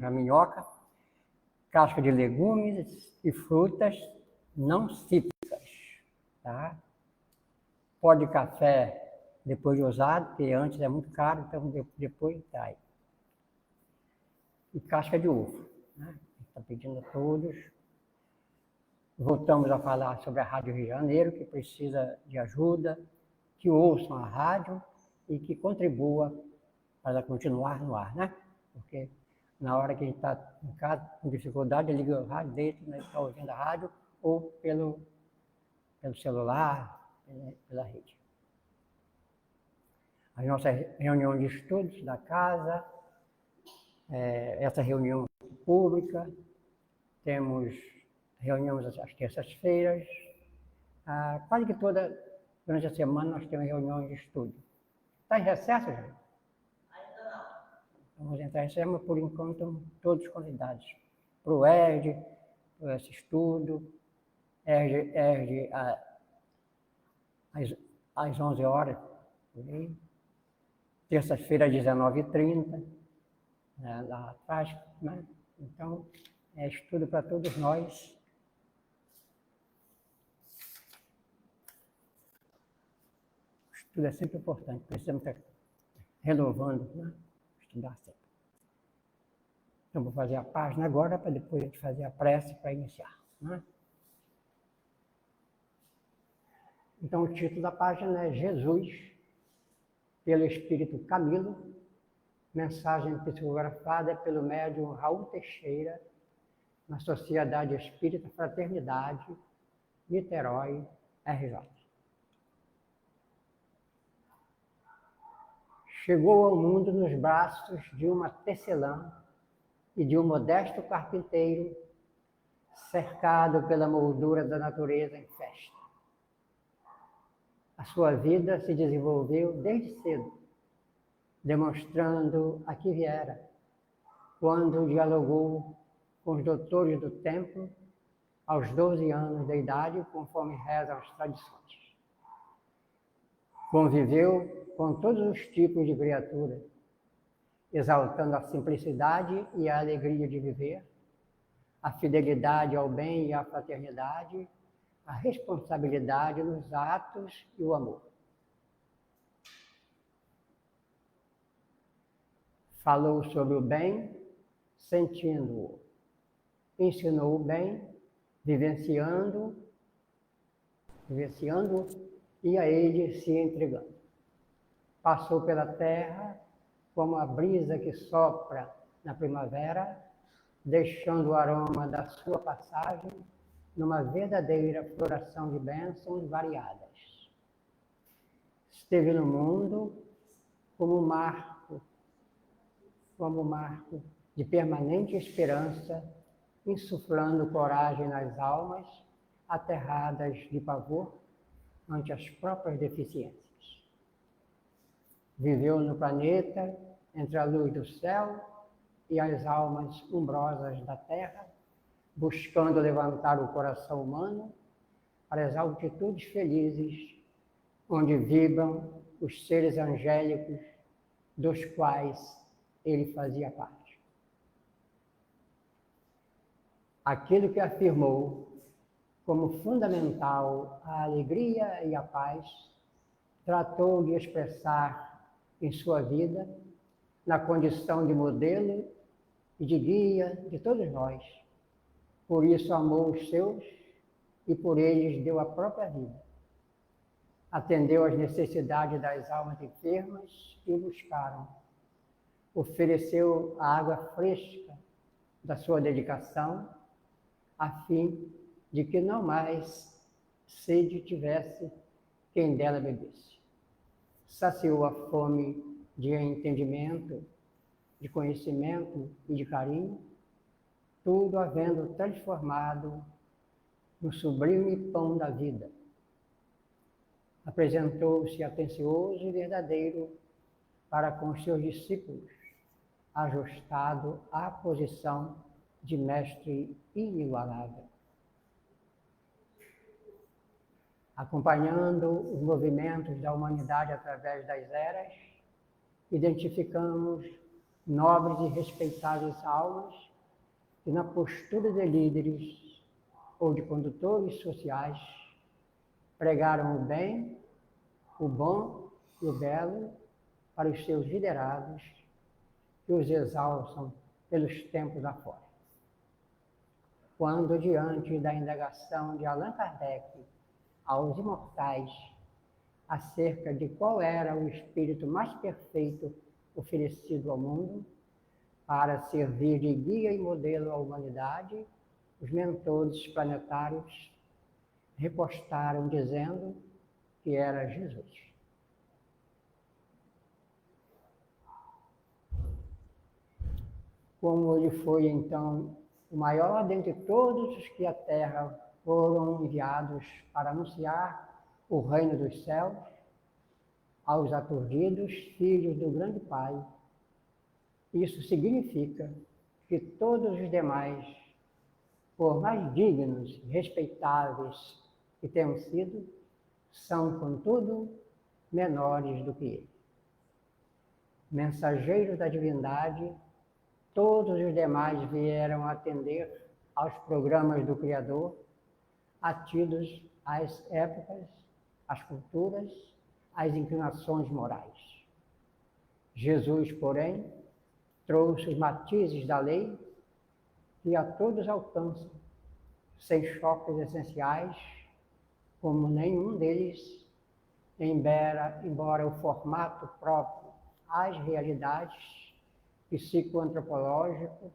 para minhoca, casca de legumes e frutas não cítricas, tá? Pó de café depois de usado, porque antes é muito caro, então depois trai. E casca de ovo, né? Está pedindo a todos. Voltamos a falar sobre a Rádio Rio de Janeiro, que precisa de ajuda, que ouçam a rádio e que contribua para ela continuar no ar, né? Porque na hora que a gente está em casa com dificuldade, liga o rádio, deita, né, está ouvindo a rádio, ou pelo celular, pela rede. As nossas reuniões de estudos da casa, essa reunião pública, temos reuniões às terças-feiras, quase que durante a semana nós temos reuniões de estudo. Está em recesso, gente? Ainda não. Vamos entrar em recesso, mas por enquanto todos convidados. Para o ERD, para esse estudo, ERD às 11 horas, terça-feira às 19h30, lá atrás, né? Então, é estudo para todos nós. O estudo é sempre importante, precisamos estar renovando, né? Estudar sempre. Então, vou fazer a página agora, para depois a gente fazer a prece para iniciar, né? Então, o título da página é Jesus, pelo Espírito Camilo, mensagem psicografada pelo médium Raul Teixeira, na Sociedade Espírita Fraternidade, Niterói, RJ. Chegou ao mundo nos braços de uma tecelã e de um modesto carpinteiro, cercado pela moldura da natureza em festa. A sua vida se desenvolveu desde cedo, demonstrando a que viera, quando dialogou com os doutores do templo aos 12 anos de idade, conforme rezam as tradições. Conviveu com todos os tipos de criatura, exaltando a simplicidade e a alegria de viver, a fidelidade ao bem e à fraternidade, a responsabilidade nos atos e o amor. Falou sobre o bem, sentindo-o. Ensinou o bem, vivenciando e a ele se entregando. Passou pela terra como a brisa que sopra na primavera, deixando o aroma da sua passagem numa verdadeira floração de bênçãos variadas. Esteve no mundo como marco de permanente esperança, insuflando coragem nas almas aterradas de pavor ante as próprias deficiências. Viveu no planeta entre a luz do céu e as almas umbrosas da terra, buscando levantar o coração humano para as altitudes felizes, onde vibram os seres angélicos dos quais ele fazia parte. Aquilo que afirmou como fundamental a alegria e a paz, tratou de expressar em sua vida, na condição de modelo e de guia de todos nós. Por isso amou os seus e por eles deu a própria vida. Atendeu às necessidades das almas enfermas que o buscaram. Ofereceu a água fresca da sua dedicação, a fim de que não mais sede tivesse quem dela bebesse. Saciou a fome de entendimento, de conhecimento e de carinho, tudo havendo transformado no sublime pão da vida. Apresentou-se atencioso e verdadeiro para com seus discípulos, ajustado à posição de mestre inigualável. Acompanhando os movimentos da humanidade através das eras, identificamos nobres e respeitáveis almas que, na postura de líderes ou de condutores sociais, pregaram o bem, o bom e o belo para os seus liderados, que os exalçam pelos tempos afora. Quando, diante da indagação de Allan Kardec aos imortais acerca de qual era o espírito mais perfeito oferecido ao mundo para servir de guia e modelo à humanidade, os mentores planetários repostaram dizendo que era Jesus. Como ele foi, então, o maior dentre todos os que à Terra foram enviados para anunciar o reino dos céus aos aturdidos filhos do grande Pai, isso significa que todos os demais, por mais dignos e respeitáveis que tenham sido, são, contudo, menores do que ele. Mensageiros da divindade, todos os demais vieram atender aos programas do Criador, atidos às épocas, às culturas, às inclinações morais. Jesus, porém, trouxe os matizes da lei que a todos alcançam, sem choques essenciais, como nenhum deles, embora o formato próprio às realidades psicoantropológico,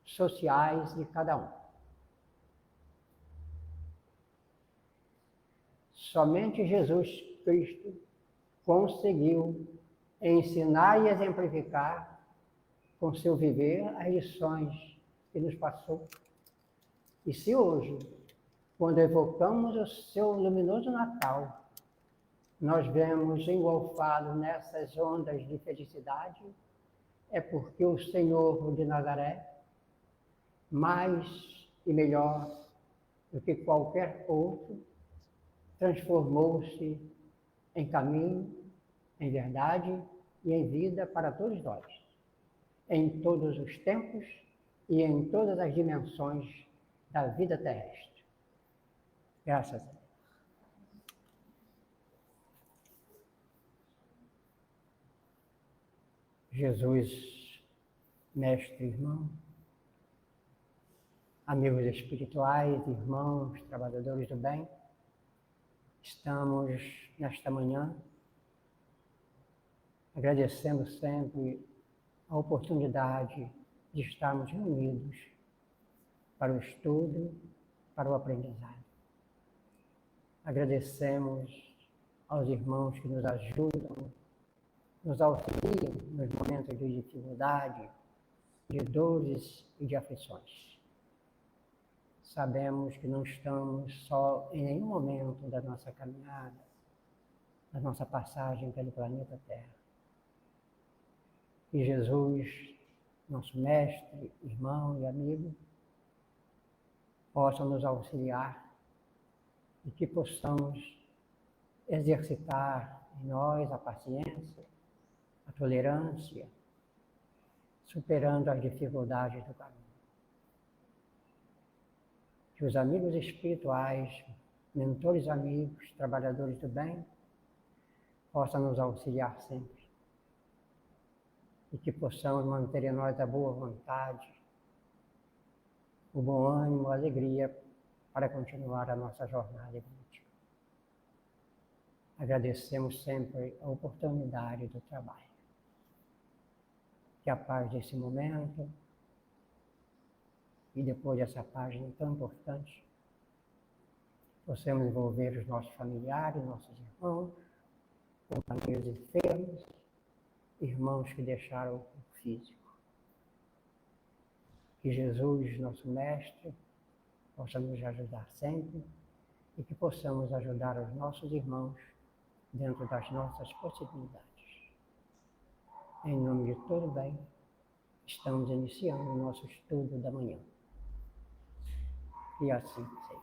sociais de cada um. Somente Jesus Cristo conseguiu ensinar e exemplificar com seu viver as lições que nos passou. E se hoje, quando evocamos o seu luminoso Natal, nós vemos engolfado nessas ondas de felicidade, é porque o Senhor de Nazaré, mais e melhor do que qualquer outro, transformou-se em caminho, em verdade e em vida para todos nós, em todos os tempos e em todas as dimensões da vida terrestre. Graças a Deus. Jesus, mestre, irmão, amigos espirituais, irmãos, trabalhadores do bem, estamos nesta manhã agradecendo sempre a oportunidade de estarmos reunidos para o estudo, para o aprendizado. Agradecemos aos irmãos que nos ajudam, nos auxiliam nos momentos de dificuldade, de dores e de aflições. Sabemos que não estamos só em nenhum momento da nossa caminhada, da nossa passagem pelo planeta Terra. Que Jesus, nosso mestre, irmão e amigo, possa nos auxiliar e que possamos exercitar em nós a paciência, a tolerância, superando as dificuldades do caminho. Que os amigos espirituais, mentores amigos, trabalhadores do bem, possam nos auxiliar sempre. E que possamos manter em nós a boa vontade, o bom ânimo, a alegria para continuar a nossa jornada evolutiva. Agradecemos sempre a oportunidade do trabalho. Que a paz desse momento e depois dessa página tão importante, possamos envolver os nossos familiares, nossos irmãos, companheiros enfermos, irmãos que deixaram o corpo físico. Que Jesus, nosso Mestre, possa nos ajudar sempre e que possamos ajudar os nossos irmãos dentro das nossas possibilidades. Em nome de todo bem, estamos iniciando o nosso estudo da manhã. E assim seja.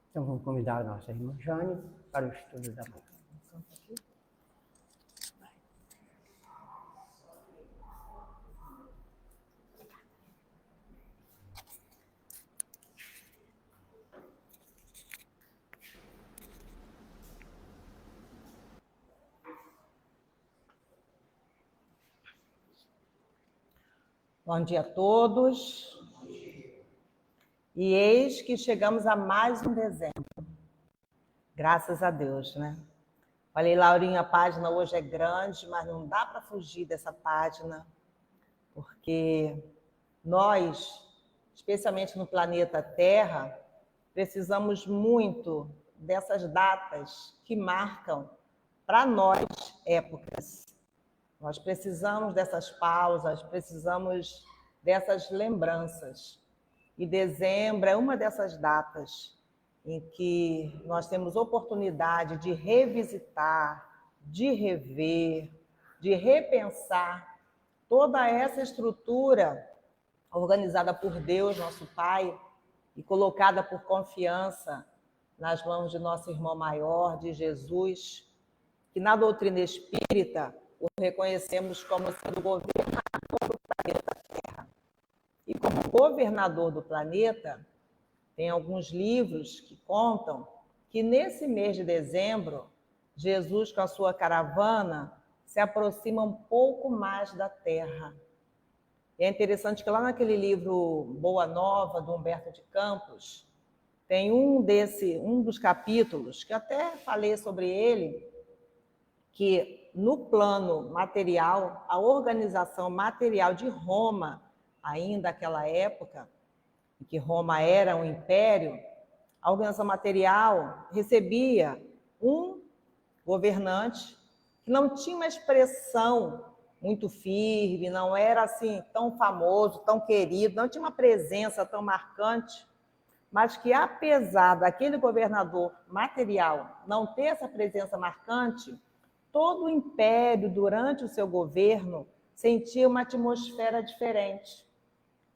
Então vamos convidar a nossa irmã Jane para o estudo da manhã. Bom dia a todos. E eis que chegamos a mais um dezembro. Graças a Deus, né? Falei, Laurinha, a página hoje é grande, mas não dá para fugir dessa página, porque nós, especialmente no planeta Terra, precisamos muito dessas datas que marcam para nós épocas. Nós precisamos dessas pausas, precisamos dessas lembranças. E dezembro é uma dessas datas em que nós temos oportunidade de revisitar, de rever, de repensar toda essa estrutura organizada por Deus, nosso Pai, e colocada por confiança nas mãos de nosso irmão maior, de Jesus, que na doutrina espírita o reconhecemos como sendo governador do planeta Terra. E como governador do planeta, tem alguns livros que contam que nesse mês de dezembro, Jesus com a sua caravana se aproxima um pouco mais da Terra. E é interessante que lá naquele livro Boa Nova, do Humberto de Campos, tem um dos capítulos, que até falei sobre ele, que no plano material, a organização material de Roma, ainda naquela época, em que Roma era um império, a organização material recebia um governante que não tinha uma expressão muito firme, não era assim tão famoso, tão querido, não tinha uma presença tão marcante, mas que apesar daquele governador material não ter essa presença marcante, todo o império, durante o seu governo, sentia uma atmosfera diferente.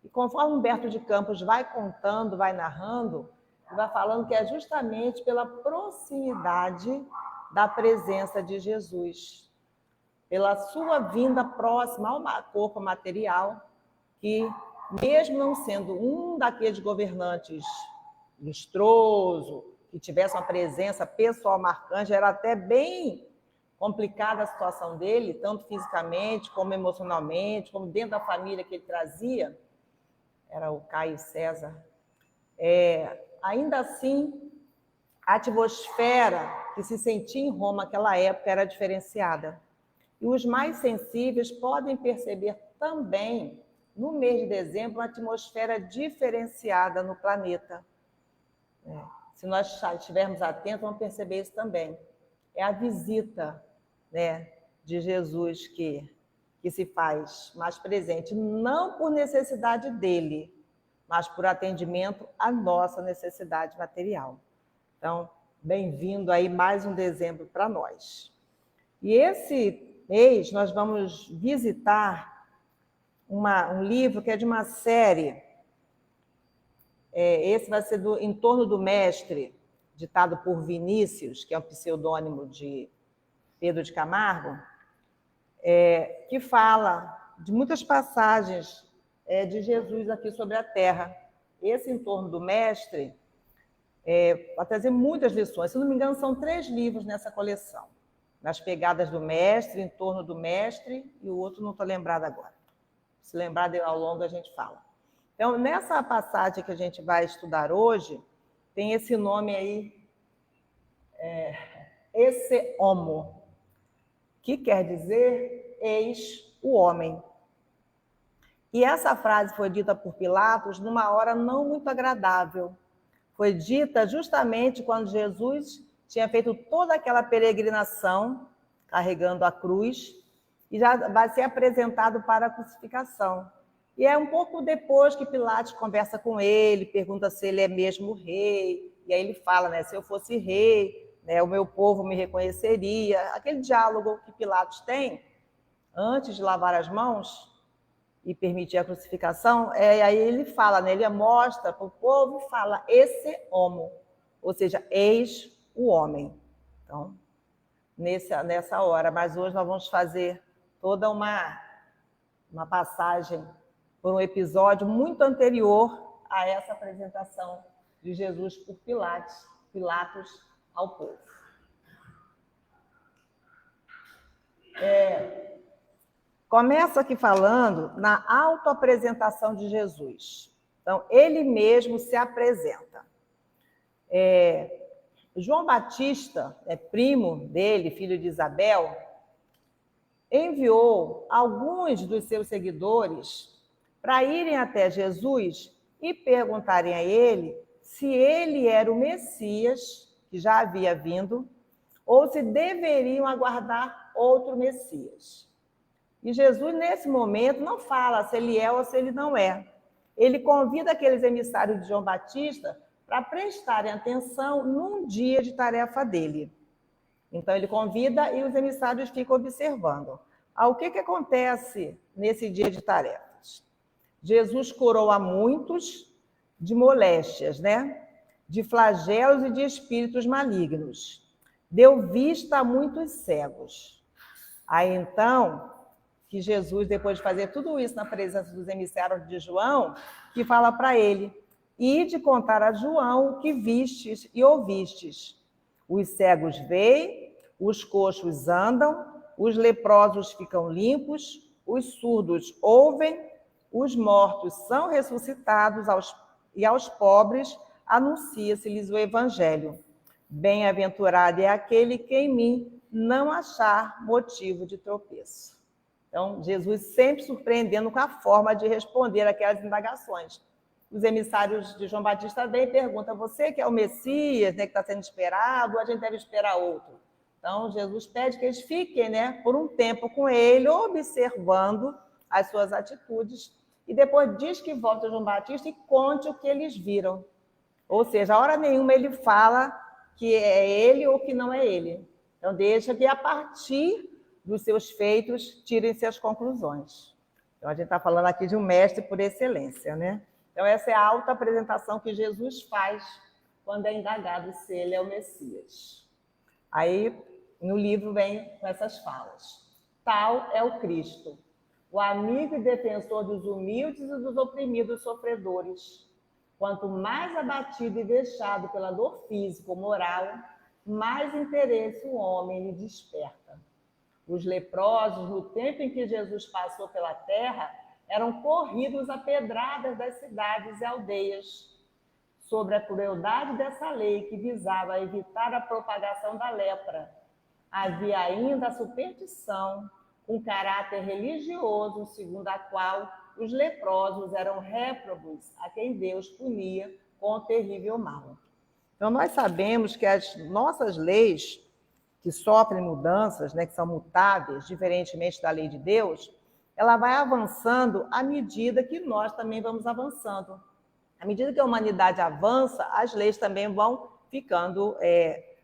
E conforme Humberto de Campos vai contando, vai narrando, vai falando que é justamente pela proximidade da presença de Jesus, pela sua vinda próxima ao corpo material, que mesmo não sendo um daqueles governantes lustroso, que tivesse uma presença pessoal marcante, era até bem complicada a situação dele, tanto fisicamente, como emocionalmente, como dentro da família que ele trazia, era o Caio César. Ainda assim, a atmosfera que se sentia em Roma naquela época era diferenciada. E os mais sensíveis podem perceber também, no mês de dezembro, uma atmosfera diferenciada no planeta. Se nós estivermos atentos, vamos perceber isso também. É a visita, né, de Jesus que se faz mais presente, não por necessidade dele, mas por atendimento à nossa necessidade material. Então, bem-vindo aí mais um dezembro para nós. E esse mês nós vamos visitar um livro que é de uma série. Esse vai ser Em Torno do Mestre, ditado por Vinícius, que é um pseudônimo de Pedro de Camargo, que fala de muitas passagens de Jesus aqui sobre a Terra. Esse Em Torno do Mestre vai trazer muitas lições. Se não me engano, são 3 livros nessa coleção. Nas Pegadas do Mestre, Em Torno do Mestre, e o outro não estou lembrada agora. Se lembrar, ao longo a gente fala. Então, nessa passagem que a gente vai estudar hoje, tem esse nome aí, esse homo, que quer dizer eis o homem. E essa frase foi dita por Pilatos numa hora não muito agradável. Foi dita justamente quando Jesus tinha feito toda aquela peregrinação, carregando a cruz, e já vai ser apresentado para a crucificação. E é um pouco depois que Pilatos conversa com ele, pergunta se ele é mesmo rei, e aí ele fala, né, se eu fosse rei, né, o meu povo me reconheceria. Aquele diálogo que Pilatos tem, antes de lavar as mãos e permitir a crucificação, aí ele fala, né, ele mostra para o povo e fala, esse homo. ou seja, eis o homem. Então, nessa hora, mas hoje nós vamos fazer toda uma passagem por um episódio muito anterior a essa apresentação de Jesus por Pilatos ao povo. Começa aqui falando na autoapresentação de Jesus. Então, ele mesmo se apresenta. João Batista, primo dele, filho de Isabel, enviou alguns dos seus seguidores para irem até Jesus e perguntarem a ele se ele era o Messias, que já havia vindo, ou se deveriam aguardar outro Messias. E Jesus, nesse momento, não fala se ele é ou se ele não é. Ele convida aqueles emissários de João Batista para prestarem atenção num dia de tarefa dele. Então, ele convida e os emissários ficam observando. O que acontece nesse dia de tarefas? Jesus curou a muitos de moléstias, de flagelos e de espíritos malignos. Deu vista a muitos cegos. Aí, então, que Jesus, depois de fazer tudo isso na presença dos emissários de João, que fala para ele: ide contar a João o que vistes e ouvistes. Os cegos veem, os coxos andam, os leprosos ficam limpos, os surdos ouvem, os mortos são ressuscitados e aos pobres anuncia-se-lhes o evangelho. Bem-aventurado é aquele que em mim não achar motivo de tropeço. Então, Jesus sempre surpreendendo com a forma de responder aquelas indagações. Os emissários de João Batista vêm e perguntam: você que é o Messias, que está sendo esperado, ou a gente deve esperar outro? Então, Jesus pede que eles fiquem por um tempo com ele, observando as suas atitudes, e depois diz que volta a João Batista e conte o que eles viram. Ou seja, a hora nenhuma ele fala que é ele ou que não é ele. Então, deixa que a partir dos seus feitos tirem-se as conclusões. Então, a gente está falando aqui de um mestre por excelência, Então, essa é a autoapresentação que Jesus faz quando é indagado se ele é o Messias. Aí, no livro, vem com essas falas. Tal é o Cristo, o amigo e defensor dos humildes e dos oprimidos sofredores. Quanto mais abatido e vexado pela dor física ou moral, mais interesse o homem lhe desperta. Os leprosos, no tempo em que Jesus passou pela terra, eram corridos a pedradas das cidades e aldeias. Sobre a crueldade dessa lei que visava evitar a propagação da lepra, havia ainda a superstição, um caráter religioso, segundo a qual os leprosos eram réprobos a quem Deus punia com o terrível mal. Então, nós sabemos que as nossas leis, que sofrem mudanças, que são mutáveis, diferentemente da lei de Deus, ela vai avançando à medida que nós também vamos avançando. À medida que a humanidade avança, as leis também vão ficando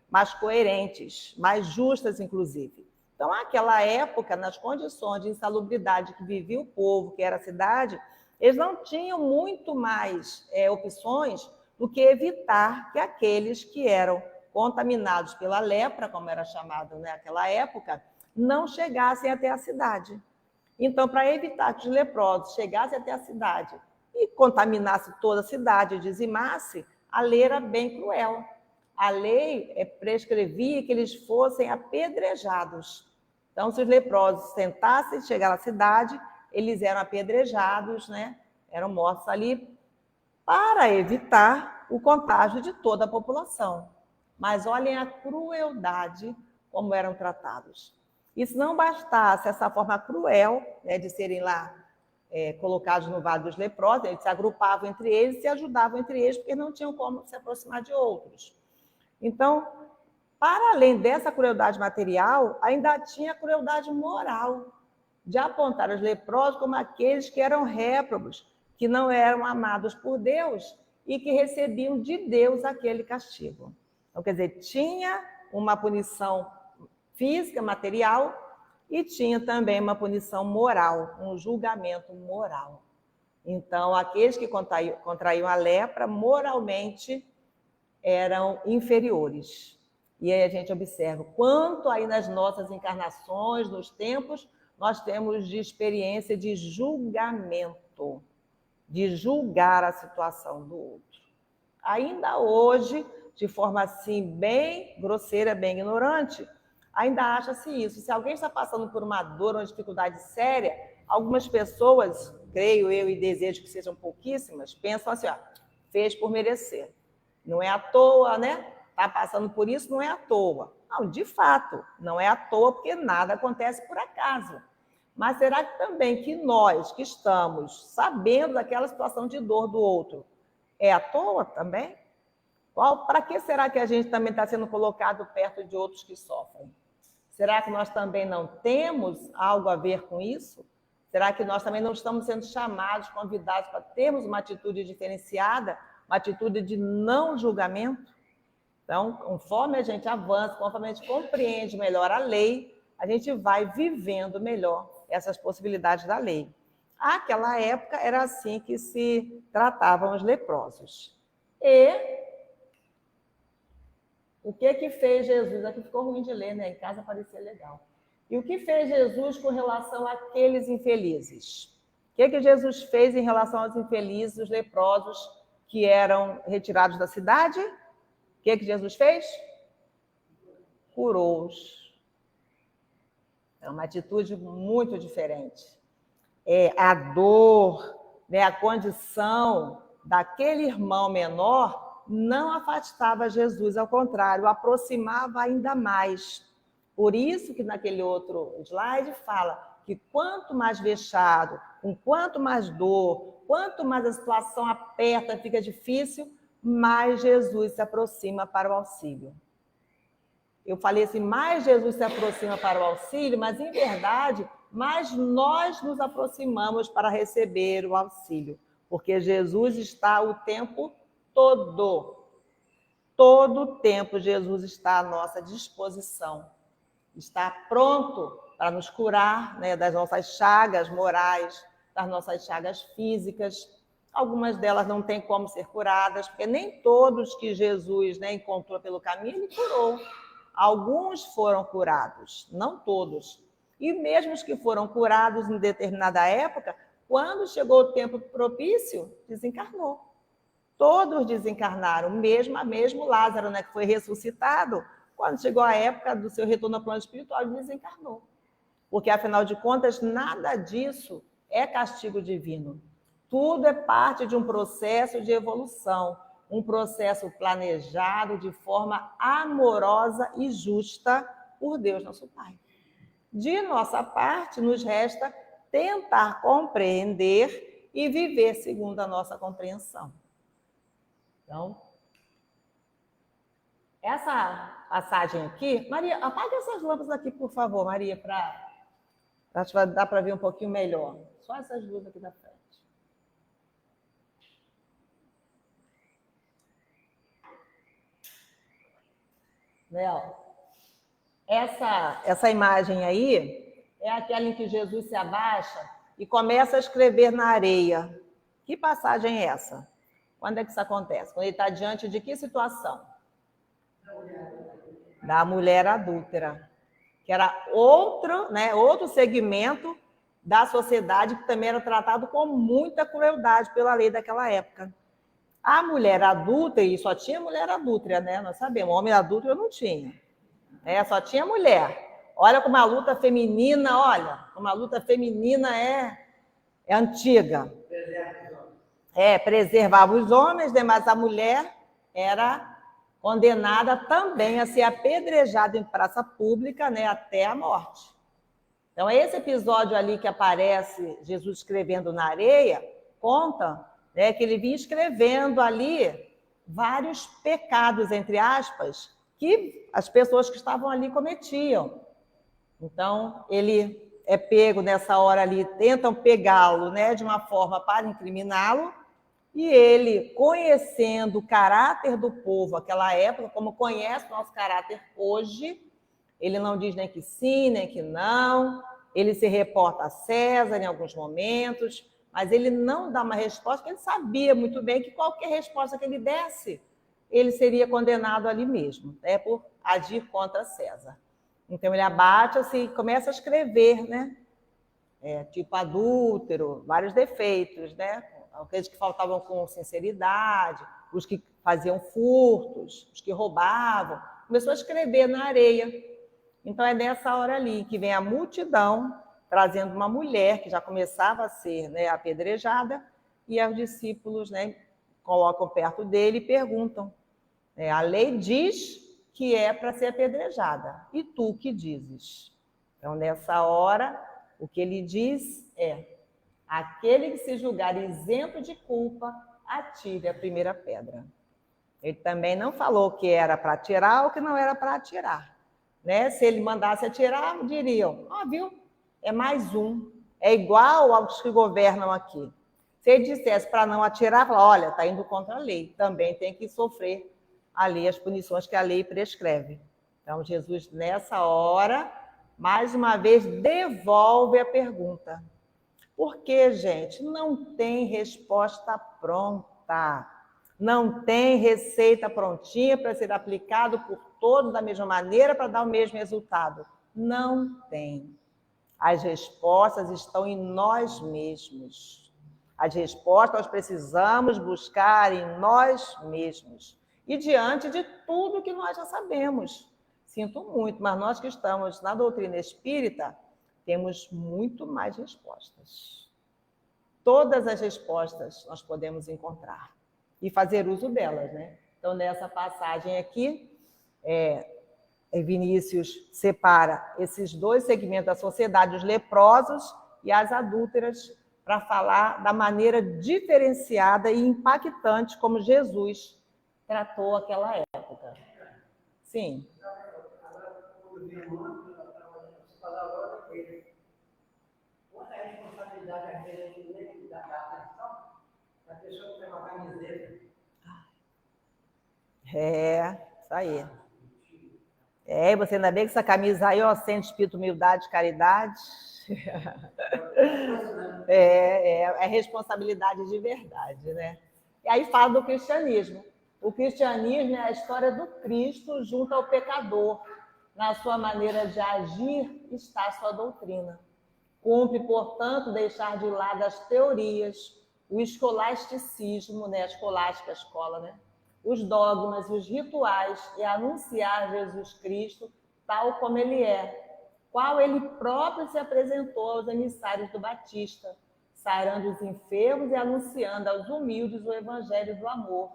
mais coerentes, mais justas, inclusive. Então, naquela época, nas condições de insalubridade que vivia o povo, que era a cidade, eles não tinham muito mais opções do que evitar que aqueles que eram contaminados pela lepra, como era chamado naquela época, não chegassem até a cidade. Então, para evitar que os leprosos chegassem até a cidade e contaminasse toda a cidade, dizimasse, a lei era bem cruel. A lei prescrevia que eles fossem apedrejados. Então, se os leprosos tentassem chegar à cidade, eles eram apedrejados, eram mortos ali, para evitar o contágio de toda a população. Mas olhem a crueldade como eram tratados. E se não bastasse essa forma cruel de serem lá colocados no Vale dos Leprosos, eles se agrupavam entre eles e se ajudavam entre eles, porque não tinham como se aproximar de outros. Então, para além dessa crueldade material, ainda tinha a crueldade moral, de apontar os leprosos como aqueles que eram réprobos, que não eram amados por Deus e que recebiam de Deus aquele castigo. Então, quer dizer, tinha uma punição física, material, e tinha também uma punição moral, um julgamento moral. Então, aqueles que contraíam a lepra, moralmente, eram inferiores. E aí a gente observa quanto aí nas nossas encarnações, nos tempos, nós temos de experiência de julgamento, de julgar a situação do outro. Ainda hoje, de forma assim bem grosseira, bem ignorante, ainda acha-se isso. Se alguém está passando por uma dor, uma dificuldade séria, algumas pessoas, creio eu e desejo que sejam pouquíssimas, pensam assim, ó, fez por merecer. Não é à toa, né? Está passando por isso, não é à toa. Não, de fato, não é à toa, porque nada acontece por acaso. Mas será que também que nós que estamos sabendo daquela situação de dor do outro, é à toa também? Para que será que a gente também está sendo colocado perto de outros que sofrem? Será que nós também não temos algo a ver com isso? Será que nós também não estamos sendo chamados, convidados para termos uma atitude diferenciada, uma atitude de não julgamento? Então, conforme a gente avança, conforme a gente compreende melhor a lei, a gente vai vivendo melhor essas possibilidades da lei. Àquela época era assim que se tratavam os leprosos. E o que fez Jesus? Aqui ficou ruim de ler, né? Em casa parecia legal. E o que fez Jesus com relação àqueles infelizes? O que Jesus fez em relação aos infelizes, os leprosos que eram retirados da cidade? O que Jesus fez? Curou-os. É uma atitude muito diferente. A dor, né, a condição daquele irmão menor não afastava Jesus, ao contrário, o aproximava ainda mais. Por isso que naquele outro slide fala que quanto mais vexado, com quanto mais dor, quanto mais a situação aperta, fica difícil, mais Jesus se aproxima para o auxílio. Eu falei assim, mais Jesus se aproxima para o auxílio, mas, em verdade, mais nós nos aproximamos para receber o auxílio, porque Jesus está o tempo todo. Todo o tempo Jesus está à nossa disposição. Está pronto para nos curar, né, das nossas chagas morais, das nossas chagas físicas. Algumas delas não têm como ser curadas, porque nem todos que Jesus, né, encontrou pelo caminho, ele curou. Alguns foram curados, não todos. E mesmo os que foram curados em determinada época, quando chegou o tempo propício, desencarnou. Todos desencarnaram, mesmo Lázaro, né, que foi ressuscitado, quando chegou a época do seu retorno ao plano espiritual, ele desencarnou. Porque, afinal de contas, nada disso é castigo divino. Tudo é parte de um processo de evolução, um processo planejado de forma amorosa e justa por Deus, nosso Pai. De nossa parte, nos resta tentar compreender e viver segundo a nossa compreensão. Então, essa passagem aqui... Maria, apaga essas lâmpadas aqui, por favor, Maria, para dar para ver um pouquinho melhor. Só essas luzes aqui da frente. Léo, essa imagem aí é aquela em que Jesus se abaixa e começa a escrever na areia. Que passagem é essa? Quando é que isso acontece? Quando ele está diante de que situação? Da mulher adúltera, que era outro segmento da sociedade que também era tratado com muita crueldade pela lei daquela época. A mulher adúltera, e só tinha mulher adúltera, né? Nós sabemos, homem adúltero não tinha. Só tinha mulher. Olha como a luta feminina, é antiga. Preservava os homens, né? Mas a mulher era condenada também a ser apedrejada em praça pública, né? Até a morte. Então, esse episódio ali que aparece Jesus escrevendo na areia, conta, né, que ele vinha escrevendo ali vários pecados, entre aspas, que as pessoas que estavam ali cometiam. Então, ele é pego nessa hora ali, tentam pegá-lo, né, de uma forma para incriminá-lo, e ele, conhecendo o caráter do povo naquela época, como conhece o nosso caráter hoje, ele não diz nem que sim, nem que não, ele se reporta a César em alguns momentos, mas ele não dá uma resposta, porque ele sabia muito bem que qualquer resposta que ele desse ele seria condenado ali mesmo, né, por agir contra César. Então ele abate-se e começa a escrever, né? Tipo adúltero, vários defeitos, né? Aqueles que faltavam com sinceridade, os que faziam furtos, os que roubavam. Começou a escrever na areia. Então é nessa hora ali que vem a multidão trazendo uma mulher que já começava a ser, né, apedrejada, e os discípulos, né, colocam perto dele e perguntam: a lei diz que é para ser apedrejada, e tu que dizes? Então nessa hora o que ele diz é: aquele que se julgar isento de culpa, atire a primeira pedra. Ele também não falou que era para atirar ou que não era para atirar, né? Se ele mandasse atirar, diriam: viu? É mais um. É igual aos que governam aqui. Se ele dissesse para não atirar, falar: olha, está indo contra a lei, também tem que sofrer ali as punições que a lei prescreve. Então, Jesus, nessa hora, mais uma vez, devolve a pergunta. Porque, gente, não tem resposta pronta. Não tem receita prontinha para ser aplicado por todos da mesma maneira para dar o mesmo resultado. Não tem. As respostas estão em nós mesmos. As respostas nós precisamos buscar em nós mesmos. E diante de tudo que nós já sabemos. Sinto muito, mas nós que estamos na doutrina espírita, temos muito mais respostas. Todas as respostas nós podemos encontrar e fazer uso delas, né? Então, nessa passagem aqui, Vinícius separa esses dois segmentos da sociedade, os leprosos e as adúlteras, para falar da maneira diferenciada e impactante como Jesus tratou aquela época. Sim. Qual é a responsabilidade aquele da atenção da pessoa que tem uma camiseta? Isso aí. Você ainda vê que essa camisa aí, ó, sente espírito, humildade, caridade. É responsabilidade de verdade, né? E aí fala do cristianismo. O cristianismo é a história do Cristo junto ao pecador. Na sua maneira de agir está a sua doutrina. Cumpre, portanto, deixar de lado as teorias, o escolasticismo, né? A escolástica, a escola, né? Os dogmas, os rituais e anunciar Jesus Cristo tal como ele é, qual ele próprio se apresentou aos emissários do Batista, sarando os enfermos e anunciando aos humildes o evangelho do amor.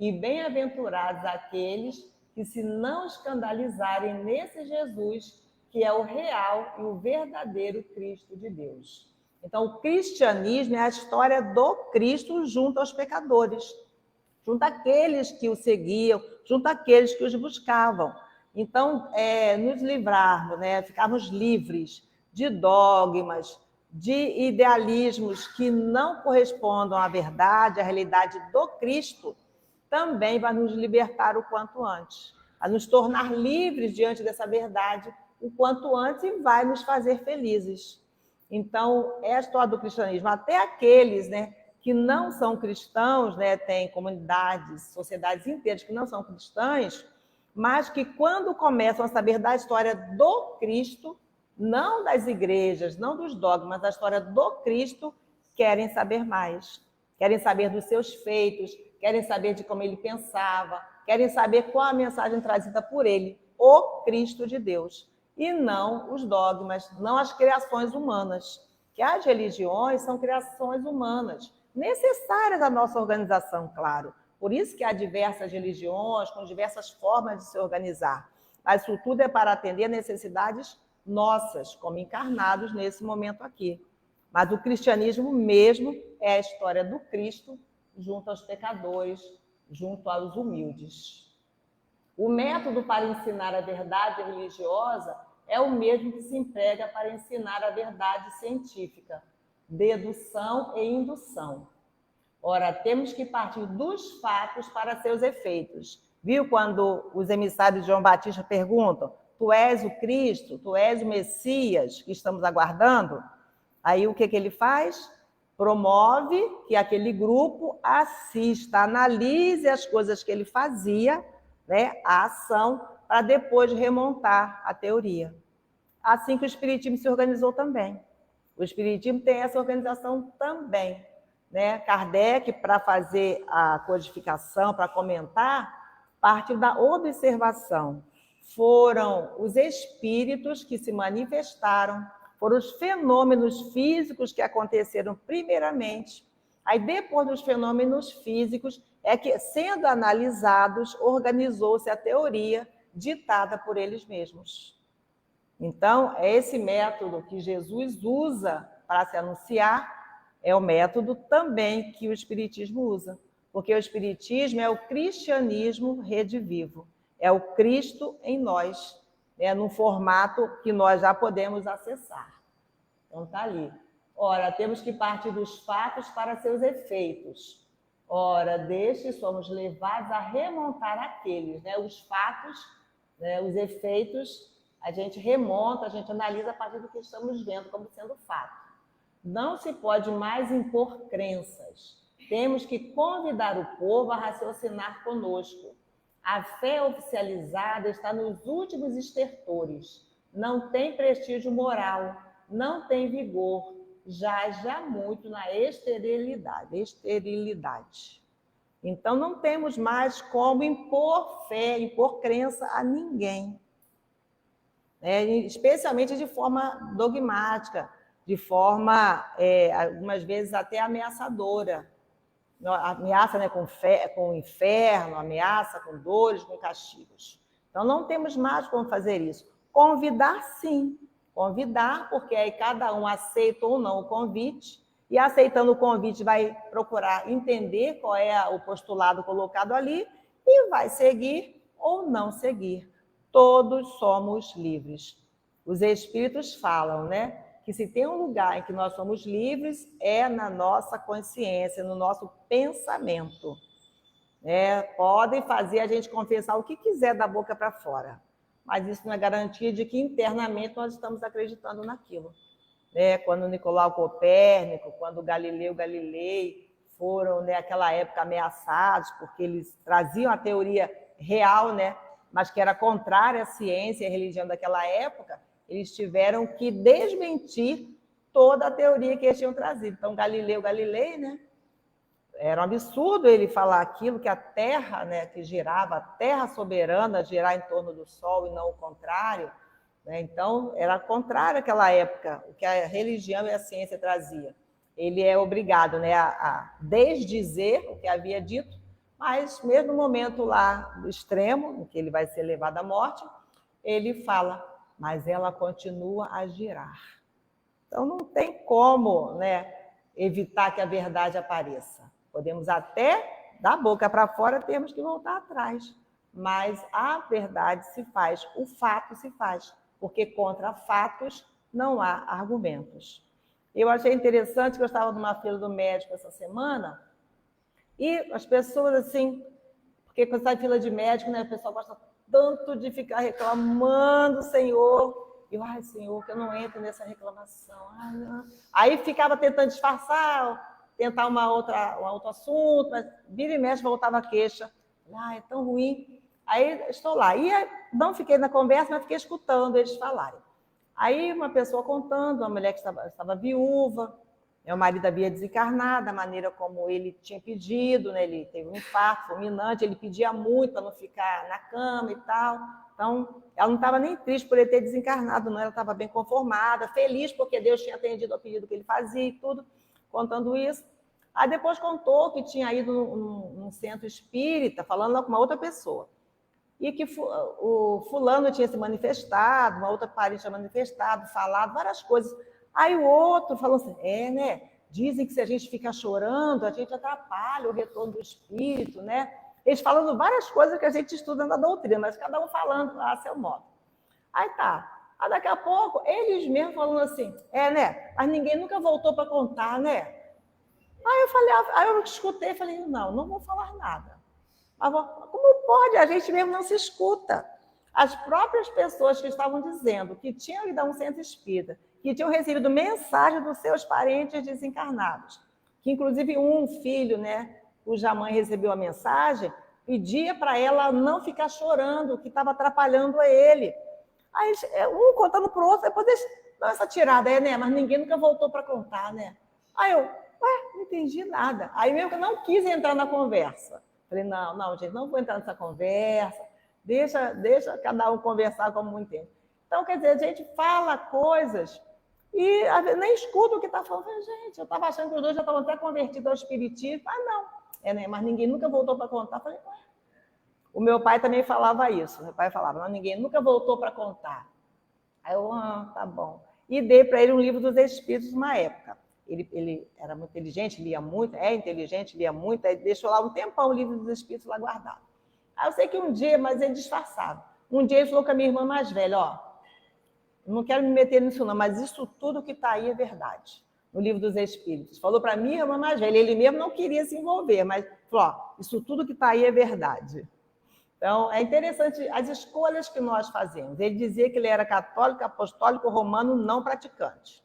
E bem-aventurados aqueles que se não escandalizarem nesse Jesus, que é o real e o verdadeiro Cristo de Deus. Então, o cristianismo é a história do Cristo junto aos pecadores, junto àqueles que o seguiam, junto àqueles que os buscavam. Então, nos livrarmos, né, ficarmos livres de dogmas, de idealismos que não correspondam à verdade, à realidade do Cristo, também vai nos libertar o quanto antes, a nos tornar livres diante dessa verdade o quanto antes e vai nos fazer felizes. Então, é a história do cristianismo. Até aqueles, né, que não são cristãos, né, tem comunidades, sociedades inteiras que não são cristãs, mas que quando começam a saber da história do Cristo, não das igrejas, não dos dogmas, mas da história do Cristo, querem saber mais, querem saber dos seus feitos, querem saber de como ele pensava, querem saber qual a mensagem trazida por ele, o Cristo de Deus, e não os dogmas, não as criações humanas, que as religiões são criações humanas, necessárias à nossa organização, claro. Por isso que há diversas religiões, com diversas formas de se organizar. Mas isso tudo é para atender necessidades nossas, como encarnados nesse momento aqui. Mas o cristianismo mesmo é a história do Cristo junto aos pecadores, junto aos humildes. O método para ensinar a verdade religiosa é o mesmo que se emprega para ensinar a verdade científica, dedução e indução. Ora, temos que partir dos fatos para seus efeitos. Viu quando os emissários de João Batista perguntam: tu és o Cristo, tu és o Messias que estamos aguardando? Aí o que ele faz? promove que aquele grupo assista, analise as coisas que ele fazia, né, a ação, para depois remontar a teoria. Assim que o Espiritismo se organizou também. O Espiritismo tem essa organização também, né? Kardec, para fazer a codificação, para comentar, partiu da observação. Foram os espíritos que se manifestaram, foram os fenômenos físicos que aconteceram primeiramente. Aí, depois dos fenômenos físicos, é que, sendo analisados, organizou-se a teoria ditada por eles mesmos. Então, é esse método que Jesus usa para se anunciar, é o método também que o Espiritismo usa, porque o Espiritismo é o cristianismo redivivo, é o Cristo em nós, né, num formato que nós já podemos acessar. Então, está ali. Ora, temos que partir dos fatos para seus efeitos. Ora, destes somos levados a remontar aqueles, né, os fatos, né, os efeitos. A gente remonta, a gente analisa a partir do que estamos vendo como sendo fato. Não se pode mais impor crenças. Temos que convidar o povo a raciocinar conosco. A fé oficializada está nos últimos estertores. Não tem prestígio moral, não tem vigor. Jaz há muito na esterilidade. Então, não temos mais como impor fé, impor crença a ninguém. Especialmente de forma dogmática, de forma, algumas vezes, até ameaçadora. Ameaça, né, com o inferno, ameaça com dores, com castigos. Então, não temos mais como fazer isso. Convidar, sim. Convidar, porque aí cada um aceita ou não o convite, e aceitando o convite vai procurar entender qual é o postulado colocado ali e vai seguir ou não seguir. Todos somos livres. Os espíritos falam, né, que se tem um lugar em que nós somos livres é na nossa consciência, no nosso pensamento. Podem fazer a gente confessar o que quiser da boca para fora, mas isso não é garantia de que internamente nós estamos acreditando naquilo. Quando Nicolau Copérnico, quando Galileu Galilei foram, naquela época, ameaçados, porque eles traziam a teoria real, né, mas que era contrária à ciência e à religião daquela época, eles tiveram que desmentir toda a teoria que eles tinham trazido. Então, Galileu Galilei, né, era um absurdo ele falar aquilo, que a Terra, né, que girava, a Terra soberana girar em torno do Sol e não o contrário. Então, era contrário àquela época, o que a religião e a ciência traziam. Ele é obrigado, né, a desdizer o que havia dito, mas mesmo no momento lá do extremo, em que ele vai ser levado à morte, ele fala, mas ela continua a girar. Então, não tem como, né, evitar que a verdade apareça. Podemos até, da boca para fora, temos que voltar atrás, mas a verdade se faz, o fato se faz, porque contra fatos não há argumentos. Eu achei interessante que eu estava numa fila do médico essa semana, e as pessoas, assim, porque quando está em fila de médico, né, o pessoal gosta tanto de ficar reclamando, Senhor. Eu, ai, Senhor, que eu não entro nessa reclamação. Ai, não. Aí ficava tentando disfarçar, tentar um outro assunto, mas vira e mexe, voltava a queixa. Ah, é tão ruim. Aí estou lá. E não fiquei na conversa, mas fiquei escutando eles falarem. Aí uma pessoa contando, uma mulher que estava viúva, o marido havia desencarnado, da maneira como ele tinha pedido, né? Ele teve um infarto fulminante, ele pedia muito para não ficar na cama e tal. Então, ela não estava nem triste por ele ter desencarnado, não, ela estava bem conformada, feliz porque Deus tinha atendido ao pedido que ele fazia e tudo, contando isso. Aí depois contou que tinha ido num centro espírita, falando lá com uma outra pessoa, e que o fulano tinha se manifestado, uma outra parente tinha manifestado, falado várias coisas. Aí o outro falou assim, né? Dizem que se a gente fica chorando, a gente atrapalha o retorno do espírito, né? Eles falando várias coisas que a gente estuda na doutrina, mas cada um falando a seu modo. Aí tá. Aí daqui a pouco, eles mesmos falando assim, né? Mas ninguém nunca voltou para contar, né? Aí eu falei, aí eu escutei e falei, não vou falar nada. Mas como pode? A gente mesmo não se escuta. As próprias pessoas que estavam dizendo que tinham ido a um centro espírita, que tinham recebido mensagem dos seus parentes desencarnados, que inclusive um filho, né, cuja mãe recebeu a mensagem, pedia para ela não ficar chorando, que estava atrapalhando a ele. Aí um contando para o outro, depois dá essa tirada aí, né? Mas ninguém nunca voltou para contar, né? Aí eu, não entendi nada. Aí mesmo que eu não quis entrar na conversa. Falei, não, gente, não vou entrar nessa conversa, deixa cada um conversar como entende. Então, quer dizer, a gente fala coisas e às vezes nem escuta o que está falando. Gente, eu estava achando que os dois já estavam até convertidos ao espiritismo. Não. Né? Mas ninguém nunca voltou para contar. Falei, O meu pai também falava isso. Meu pai falava, não, ninguém nunca voltou para contar. Aí eu, tá bom. E dei para ele um livro dos Espíritos uma época. Ele era muito inteligente, lia muito, é inteligente, lia muito, aí deixou lá um tempão o livro dos Espíritos lá guardado. Aí eu sei que um dia, mas ele disfarçado, um dia ele falou com a minha irmã mais velha, não quero me meter nisso não, mas isso tudo que está aí é verdade, no livro dos Espíritos. Falou para a minha irmã mais velha, ele mesmo não queria se envolver, mas falou, isso tudo que está aí é verdade. Então, é interessante as escolhas que nós fazemos. Ele dizia que ele era católico, apostólico, romano, não praticante.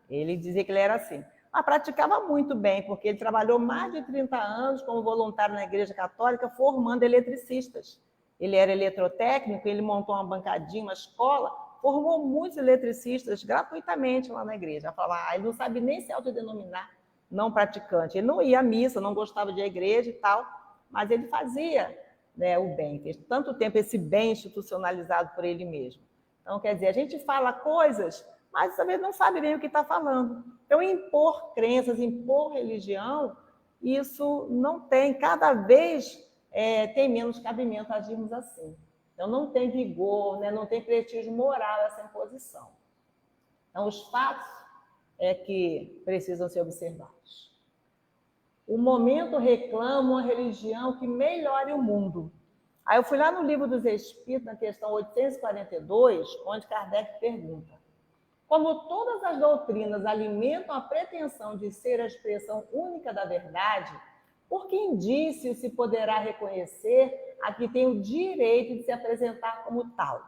Ele dizia que ele era assim. Mas praticava muito bem, porque ele trabalhou mais de 30 anos como voluntário na Igreja Católica, formando eletricistas. Ele era eletrotécnico, ele montou uma bancadinha, uma escola, formou muitos eletricistas gratuitamente lá na igreja. Ela falava, ele não sabe nem se autodenominar não praticante. Ele não ia à missa, não gostava de ir à igreja e tal, mas ele fazia, né, o bem. Fez tanto tempo esse bem institucionalizado por ele mesmo. Então, quer dizer, a gente fala coisas, mas também não sabe bem o que está falando. Então, impor crenças, impor religião, isso não tem, cada vez tem menos cabimento agirmos assim. Então, não tem vigor, né, não tem prestígio moral essa imposição. Então, os fatos é que precisam ser observados. O momento reclama uma religião que melhore o mundo. Aí eu fui lá no Livro dos Espíritos, na questão 842, onde Kardec pergunta: como todas as doutrinas alimentam a pretensão de ser a expressão única da verdade, por que indício se poderá reconhecer a que tem o direito de se apresentar como tal?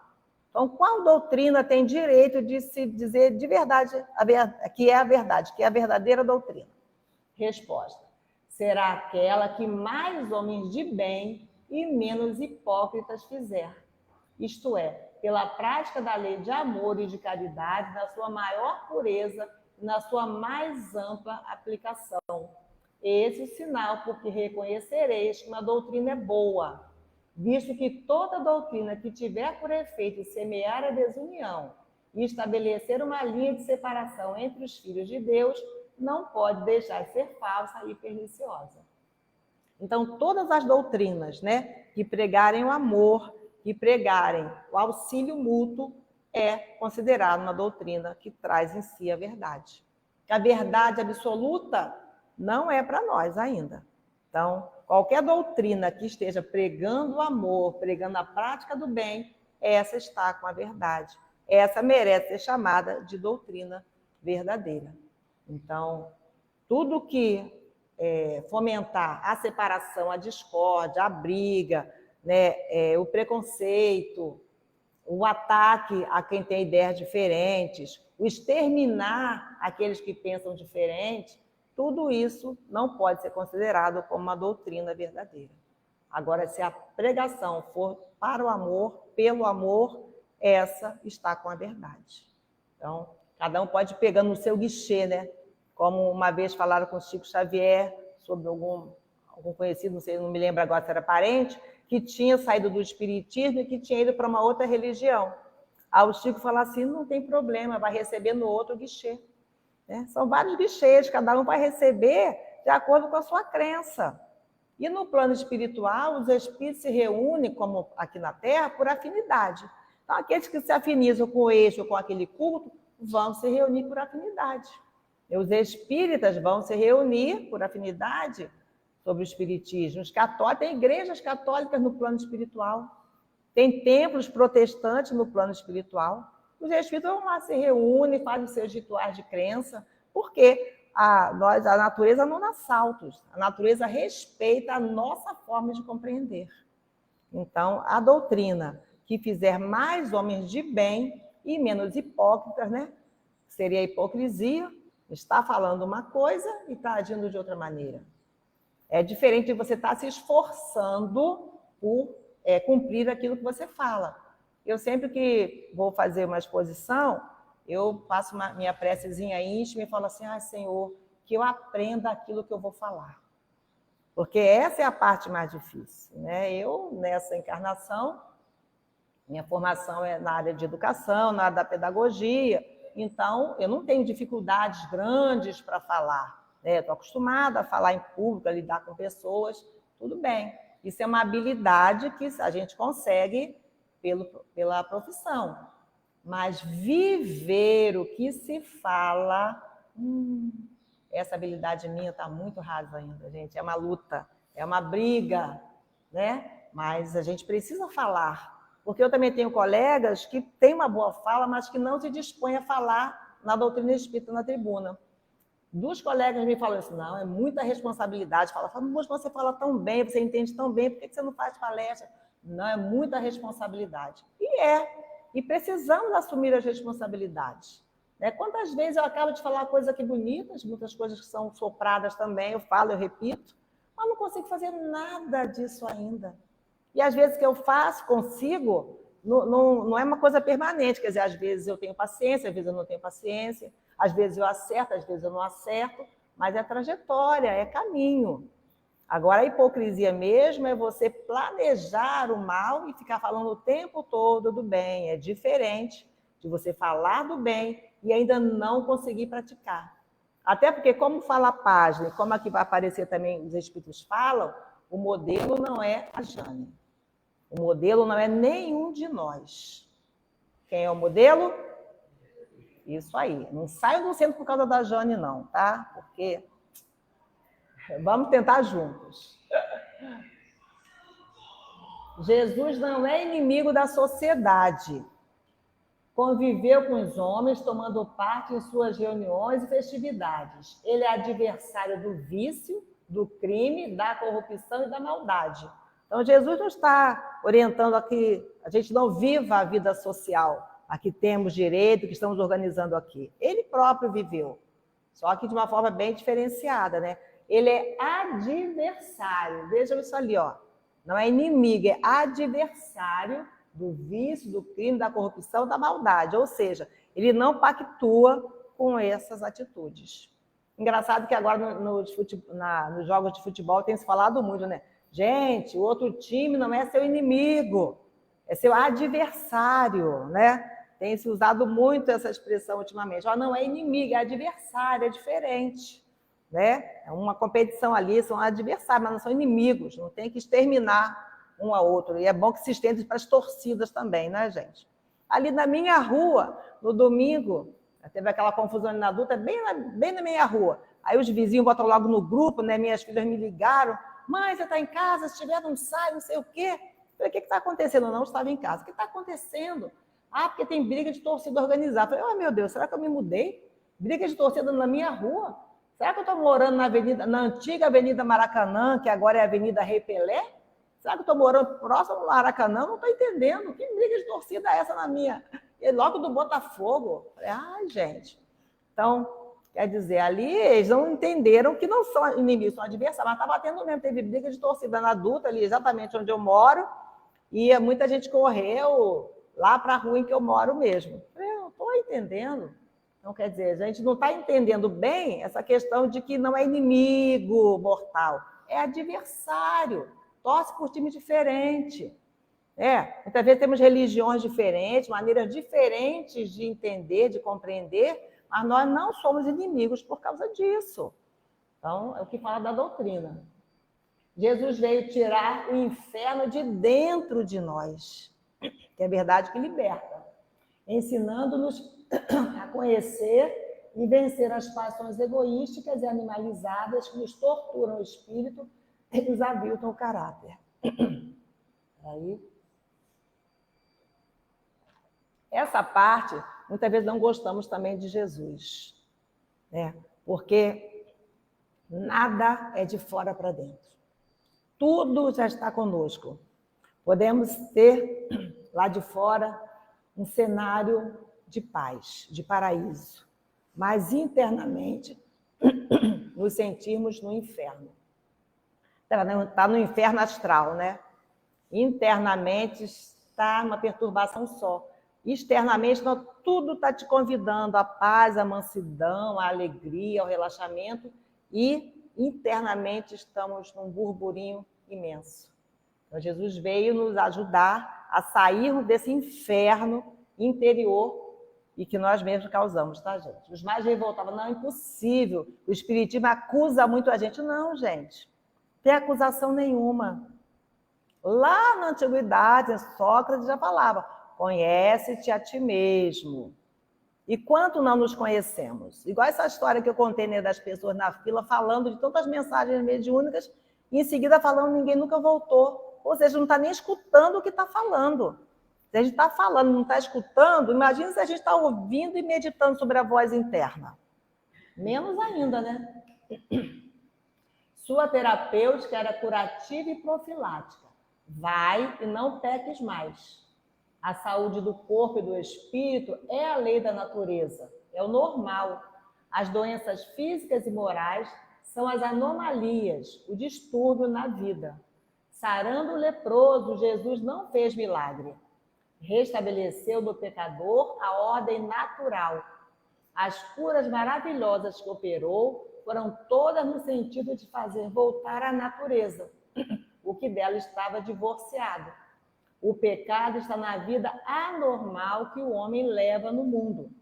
Então, qual doutrina tem direito de se dizer de verdade que é a verdade, que é a verdadeira doutrina? Resposta: será aquela que mais homens de bem e menos hipócritas fizer. Isto é, pela prática da lei de amor e de caridade, na sua maior pureza e na sua mais ampla aplicação. Esse é o sinal porque reconhecereis que uma doutrina é boa, visto que toda doutrina que tiver por efeito semear a desunião e estabelecer uma linha de separação entre os filhos de Deus, não pode deixar de ser falsa e perniciosa. Então, todas as doutrinas, né, que pregarem o amor, que pregarem o auxílio mútuo, é considerado uma doutrina que traz em si a verdade. A verdade absoluta não é para nós ainda. Então, qualquer doutrina que esteja pregando o amor, pregando a prática do bem, essa está com a verdade. Essa merece ser chamada de doutrina verdadeira. Então, tudo que fomentar a separação, a discórdia, a briga, né, o preconceito, o ataque a quem tem ideias diferentes, o exterminar aqueles que pensam diferente, tudo isso não pode ser considerado como uma doutrina verdadeira. Agora, se a pregação for para o amor, pelo amor, essa está com a verdade. Então, cada um pode pegar no seu guichê, né? Como uma vez falaram com o Chico Xavier, sobre algum conhecido, não sei, não me lembro agora se era parente, que tinha saído do espiritismo e que tinha ido para uma outra religião. Aí o Chico falou assim, não tem problema, vai receber no outro guichê. Né? São vários guichês, cada um vai receber de acordo com a sua crença. E no plano espiritual, os espíritos se reúnem, como aqui na Terra, por afinidade. Então, aqueles que se afinizam com o eixo ou com aquele culto, vão se reunir por afinidade. E os espíritas vão se reunir por afinidade sobre o espiritismo. Os católicos, tem igrejas católicas no plano espiritual, tem templos protestantes no plano espiritual. Os espíritos vão lá, se reúnem, fazem seus rituais de crença, porque a natureza não dá saltos, a natureza respeita a nossa forma de compreender. Então, a doutrina que fizer mais homens de bem e menos hipócritas, né? Seria a hipocrisia, está falando uma coisa e está agindo de outra maneira. É diferente de você estar se esforçando por cumprir aquilo que você fala. Eu sempre que vou fazer uma exposição, eu faço minha precezinha íntima e falo assim, Senhor, que eu aprenda aquilo que eu vou falar. Porque essa é a parte mais difícil, né? Eu, nessa encarnação, minha formação é na área de educação, na área da pedagogia, então eu não tenho dificuldades grandes para falar. Estou acostumada a falar em público, a lidar com pessoas, tudo bem. Isso é uma habilidade que a gente consegue pela profissão. Mas viver o que se fala, essa habilidade minha está muito rasa ainda, gente. É uma luta, é uma briga, né? Mas a gente precisa falar. Porque eu também tenho colegas que têm uma boa fala, mas que não se dispõem a falar na doutrina espírita na tribuna. Dos colegas me falam assim, não, é muita responsabilidade. Fala, mas você fala tão bem, você entende tão bem, por que você não faz palestra? Não, é muita responsabilidade. E precisamos assumir as responsabilidades. Quantas vezes eu acabo de falar coisas aqui bonitas, muitas coisas que são sopradas também, eu falo, eu repito, mas não consigo fazer nada disso ainda. E às vezes que eu faço, consigo, não é uma coisa permanente, quer dizer, às vezes eu tenho paciência, às vezes eu não tenho paciência, às vezes eu acerto, às vezes eu não acerto, mas é trajetória, é caminho. Agora, a hipocrisia mesmo é você planejar o mal e ficar falando o tempo todo do bem. É diferente de você falar do bem e ainda não conseguir praticar. Até porque, como fala a página, e como aqui vai aparecer também, os espíritos falam, o modelo não é a Jane. O modelo não é nenhum de nós. Quem é o modelo? Isso aí. Não saio do centro por causa da Jane, não, tá? Porque vamos tentar juntos. Jesus não é inimigo da sociedade. Conviveu com os homens, tomando parte em suas reuniões e festividades. Ele é adversário do vício, do crime, da corrupção e da maldade. Então, Jesus não está orientando a que a gente não viva a vida social, a que temos direito, que estamos organizando aqui. Ele próprio viveu, só que de uma forma bem diferenciada, né? Ele é adversário, vejam isso ali, ó. Não é inimigo, é adversário do vício, do crime, da corrupção, da maldade. Ou seja, ele não pactua com essas atitudes. Engraçado que agora nos jogos de futebol tem se falado muito, né? Gente, o outro time não é seu inimigo, é seu adversário, né? Tem se usado muito essa expressão ultimamente. Não é inimigo, é adversário, é diferente. Né? É uma competição ali, são adversários, mas não são inimigos, não tem que exterminar um ao outro. E é bom que se estende para as torcidas também, né, gente? Ali na minha rua, no domingo, teve aquela confusão ali na adulta, bem na minha rua. Aí os vizinhos botam logo no grupo, né? Minhas filhas me ligaram, mãe, você está em casa, se tiver não sai, não sei o quê. Eu falei, o que está acontecendo? Eu não estava em casa. O que está acontecendo? Porque tem briga de torcida organizada. Eu falei, meu Deus, será que eu me mudei? Briga de torcida na minha rua? Será que eu estou morando na antiga Avenida Maracanã, que agora é a Avenida Rei Pelé? Será que eu estou morando próximo ao Maracanã? Não estou entendendo. Que briga de torcida é essa na minha? E logo do Botafogo. Falei, gente. Então, quer dizer, ali eles não entenderam que não são inimigos, são adversários. Mas está batendo mesmo. Teve briga de torcida na adulta, ali exatamente onde eu moro. E muita gente correu lá para a rua em que eu moro mesmo. Eu não estou entendendo. Então, quer dizer, a gente não está entendendo bem essa questão de que não é inimigo mortal, é adversário, torce por time diferente. Muitas vezes temos religiões diferentes, maneiras diferentes de entender, de compreender, mas nós não somos inimigos por causa disso. Então, é o que fala da doutrina. Jesus veio tirar o inferno de dentro de nós, que é a verdade que liberta, ensinando-nos a conhecer e vencer as paixões egoísticas e animalizadas que nos torturam o espírito e nos aviltam o caráter. Aí, essa parte, muitas vezes não gostamos também de Jesus, né? Porque nada é de fora para dentro. Tudo já está conosco. Podemos ter lá de fora, um cenário de paz, de paraíso. Mas internamente, nos sentimos no inferno. Está no inferno astral, né? Internamente está uma perturbação só. Externamente, tudo está te convidando à paz, à mansidão, à alegria, ao relaxamento. E internamente estamos num burburinho imenso. Então, Jesus veio nos ajudar a sairmos desse inferno interior e que nós mesmos causamos, tá, gente? Os mais revoltados, não, é impossível. O Espiritismo acusa muito a gente. Não, gente, não tem acusação nenhuma. Lá na antiguidade, Sócrates já falava, conhece-te a ti mesmo. E quanto não nos conhecemos? Igual essa história que eu contei, né, das pessoas na fila falando de tantas mensagens mediúnicas e em seguida falando ninguém nunca voltou. Ou seja, não está nem escutando o que está falando. Se a gente está falando e não está escutando, imagina se a gente está ouvindo e meditando sobre a voz interna. Menos ainda, né? Sua terapêutica era curativa e profilática. Vai e não peques mais. A saúde do corpo e do espírito é a lei da natureza, é o normal. As doenças físicas e morais são as anomalias, o distúrbio na vida. Sarando o leproso, Jesus não fez milagre. Restabeleceu no pecador a ordem natural. As curas maravilhosas que operou foram todas no sentido de fazer voltar à natureza, o que dela estava divorciado. O pecado está na vida anormal que o homem leva no mundo.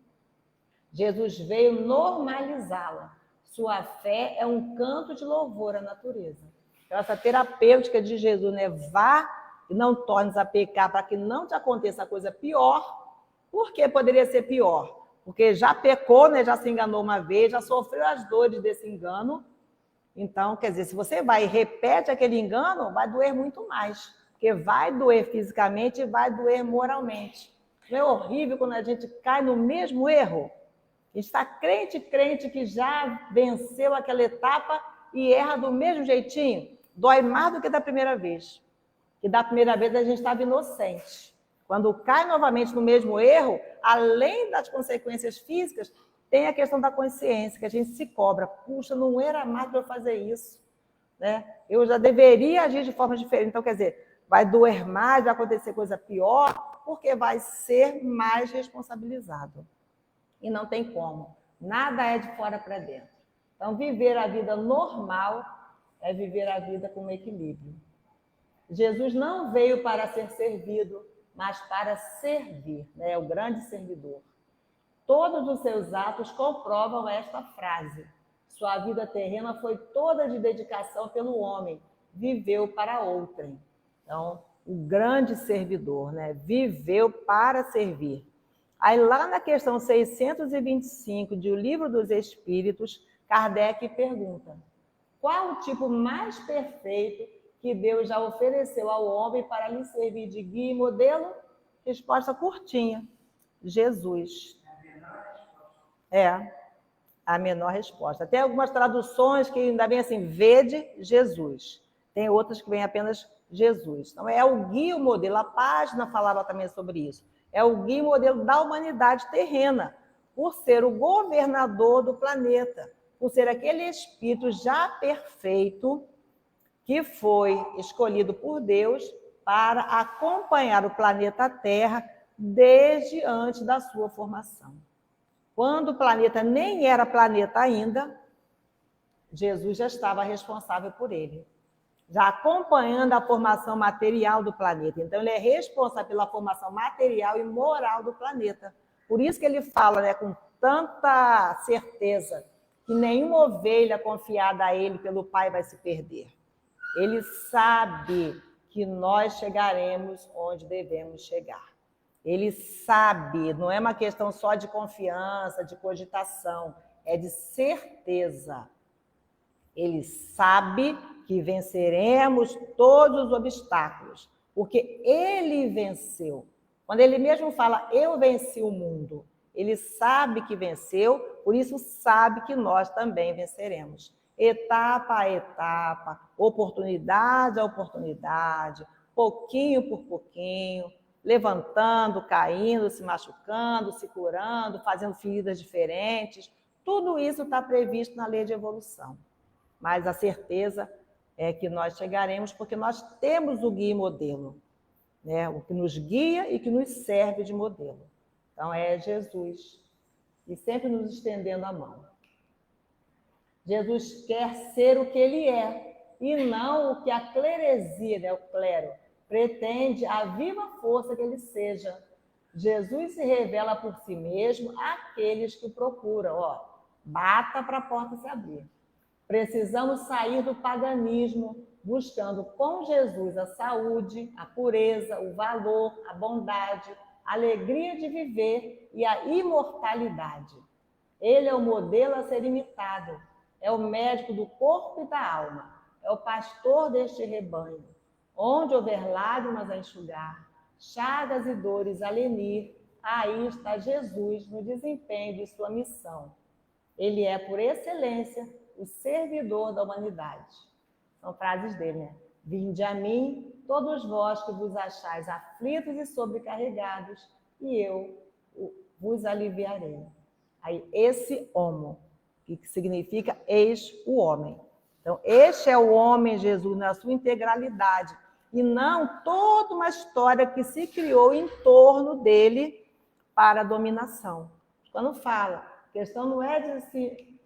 Jesus veio normalizá-la. Sua fé é um canto de louvor à natureza. Então, essa terapêutica de Jesus, né? Vá e não tornes a pecar para que não te aconteça coisa pior. Por que poderia ser pior? Porque já pecou, né? Já se enganou uma vez, já sofreu as dores desse engano. Então, quer dizer, se você vai e repete aquele engano, vai doer muito mais. Porque vai doer fisicamente e vai doer moralmente. Não é horrível quando a gente cai no mesmo erro? A gente está crente que já venceu aquela etapa e erra do mesmo jeitinho. Dói mais do que da primeira vez. E da primeira vez a gente estava inocente. Quando cai novamente no mesmo erro, além das consequências físicas, tem a questão da consciência, que a gente se cobra. Puxa, não era mais para eu fazer isso. Né? Eu já deveria agir de forma diferente. Então, quer dizer, vai doer mais, vai acontecer coisa pior, porque vai ser mais responsabilizado. E não tem como. Nada é de fora para dentro. Então, viver a vida normal é viver a vida com equilíbrio. Jesus não veio para ser servido, mas para servir, né? É o grande servidor. Todos os seus atos comprovam esta frase. Sua vida terrena foi toda de dedicação pelo homem, viveu para outrem. Então, o grande servidor, né? Viveu para servir. Aí lá na questão 625 de O Livro dos Espíritos, Kardec pergunta: qual o tipo mais perfeito que Deus já ofereceu ao homem para lhe servir de guia e modelo? Resposta curtinha: Jesus. É a menor resposta. Tem algumas traduções que ainda vem assim, vede Jesus. Tem outras que vem apenas Jesus. Então é o guia e o modelo. A página falava também sobre isso. É o guia e modelo da humanidade terrena, por ser o governador do planeta, por ser aquele espírito já perfeito que foi escolhido por Deus para acompanhar o planeta Terra desde antes da sua formação. Quando o planeta nem era planeta ainda, Jesus já estava responsável por ele, já acompanhando a formação material do planeta. Então, ele é responsável pela formação material e moral do planeta. Por isso que ele fala, né, com tanta certeza que nenhuma ovelha confiada a ele pelo Pai vai se perder. Ele sabe que nós chegaremos onde devemos chegar. Ele sabe, não é uma questão só de confiança, de cogitação, é de certeza. Ele sabe que venceremos todos os obstáculos, porque ele venceu. Quando ele mesmo fala, eu venci o mundo, ele sabe que venceu, por isso sabe que nós também venceremos. Etapa a etapa, oportunidade a oportunidade, pouquinho por pouquinho, levantando, caindo, se machucando, se curando, fazendo feridas diferentes. Tudo isso está previsto na lei de evolução. Mas a certeza é que nós chegaremos porque nós temos o guia e modelo, né? O que nos guia e que nos serve de modelo. Então é Jesus, e sempre nos estendendo a mão. Jesus quer ser o que ele é, e não o que a cleresia, né, o clero, pretende a viva força que ele seja. Jesus se revela por si mesmo àqueles que o procuram. Ó, bata para a porta se abrir. Precisamos sair do paganismo, buscando com Jesus a saúde, a pureza, o valor, a bondade, a alegria de viver e a imortalidade. Ele é o modelo a ser imitado, é o médico do corpo e da alma, é o pastor deste rebanho. Onde houver lágrimas a enxugar, chagas e dores a lenir, aí está Jesus no desempenho de sua missão. Ele é, por excelência, o servidor da humanidade. São frases dele, né? Vinde a mim, todos vós que vos achais aflitos e sobrecarregados, e eu vos aliviarei. Aí, esse homo, que significa eis o homem. Então, este é o homem Jesus na sua integralidade, e não toda uma história que se criou em torno dele para a dominação. Quando fala, a questão não é de se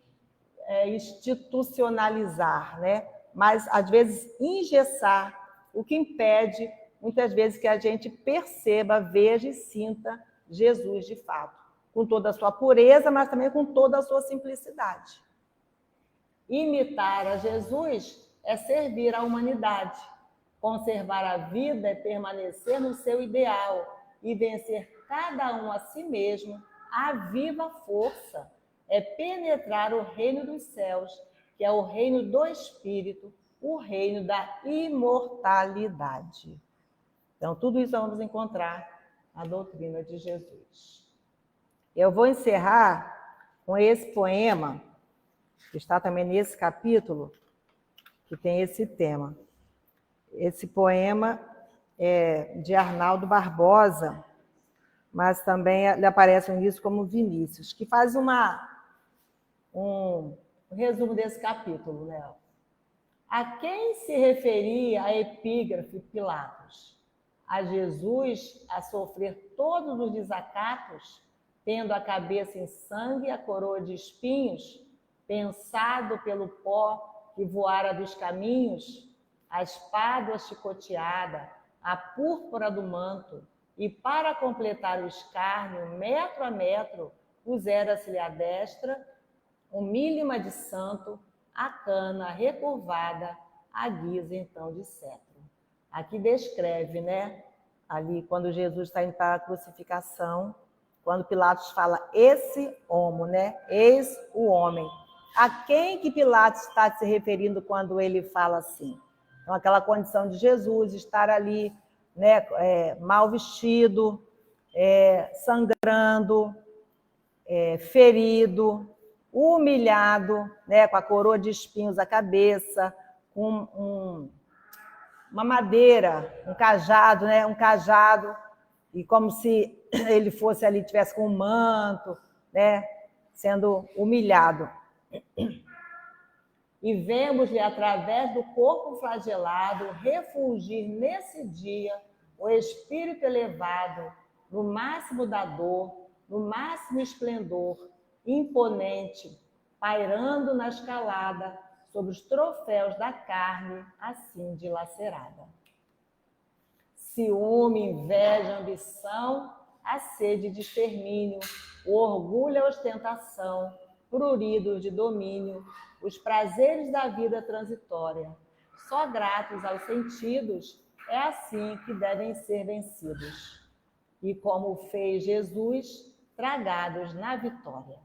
institucionalizar, né? Mas, às vezes, engessar, o que impede, muitas vezes, que a gente perceba, veja e sinta Jesus de fato, com toda a sua pureza, mas também com toda a sua simplicidade. Imitar a Jesus é servir à humanidade. Conservar a vida é permanecer no seu ideal e vencer cada um a si mesmo à viva força. É penetrar o reino dos céus, que é o reino do Espírito, o reino da imortalidade. Então, tudo isso vamos encontrar na doutrina de Jesus. Eu vou encerrar com esse poema, que está também nesse capítulo, que tem esse tema. Esse poema é de Arnaldo Barbosa, mas também ele aparece no início como Vinícius, que faz um resumo desse capítulo, né? A quem se referia a epígrafe Pilatos? A Jesus a sofrer todos os desacatos, tendo a cabeça em sangue e a coroa de espinhos, pensado pelo pó que voara dos caminhos, a espada chicoteada, a púrpura do manto, e para completar o escárnio, metro a metro, pusera-se-lhe à destra um milima de santo, a cana recurvada, a guisa então de cetro. Aqui descreve, né? Ali, quando Jesus está indo para a crucificação, quando Pilatos fala, esse homo, né? Eis o homem. A quem que Pilatos está se referindo quando ele fala assim? Então, aquela condição de Jesus estar ali, né, mal vestido, sangrando, ferido, humilhado, né, com a coroa de espinhos à cabeça, com uma madeira, um cajado, né, e como se ele fosse ali, tivesse com um manto, né, sendo humilhado. E vemos-lhe, através do corpo flagelado, refulgir nesse dia o espírito elevado, no máximo da dor, no máximo esplendor, imponente, pairando na escalada, sobre os troféus da carne, assim dilacerada. Ciúme, inveja, ambição, a sede de extermínio, o orgulho e a ostentação, pruridos de domínio, os prazeres da vida transitória, só gratos aos sentidos, é assim que devem ser vencidos. E como fez Jesus, tragados na vitória.